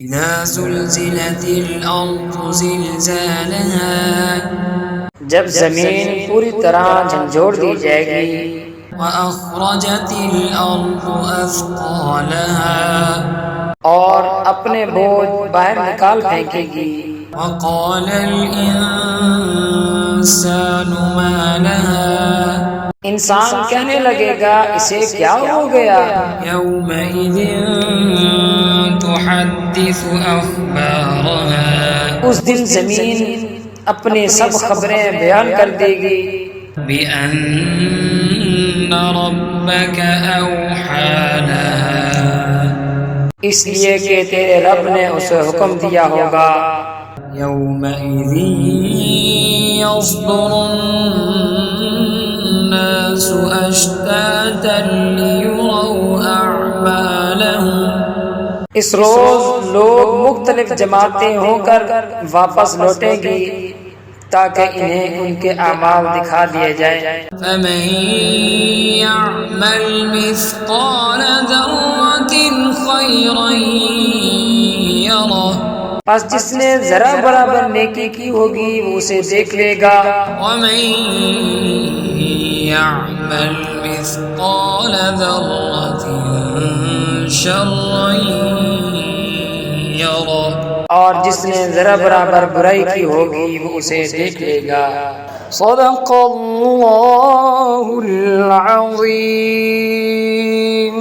إذا زلزلت الأرض زلزالها جب زمین پوری طرح جھنجھوڑ دی جائے گی، وأخرجت الأرض أثقالها اور اپنے بوجھ باہر نکال پھینکے گی، وقال الإنسان ما لها انسان کہنے لگے گا اسے کیا ہو گیا؟ يومئذ تحدث أخبارها اس دن زمین اپنی سب خبریں بیان کر دے گی بأن ربك أوحى لها اس لیے کہ تیرے رب نے اسے حکم دیا ہوگا۔ يومئذ يصدر الناس أشتاتا ليروا أعمالهم اس روز لوگ مختلف جماعتیں ہو کر واپس لوٹیں گی تاکہ انہیں ان کے اعمال دکھا دیے جائیں۔ فمن يعمل مثقال ذرة خيرا يره پس جس نے ذرا برابر نیکی کی ہوگی وہ اسے دیکھ لے گا، ومن يعمل مثقال ذرة شرا يره اور جس نے ذرا برابر برائی کی ہوگی وہ اسے دیکھ لے گا۔ صدق اللہ العظیم۔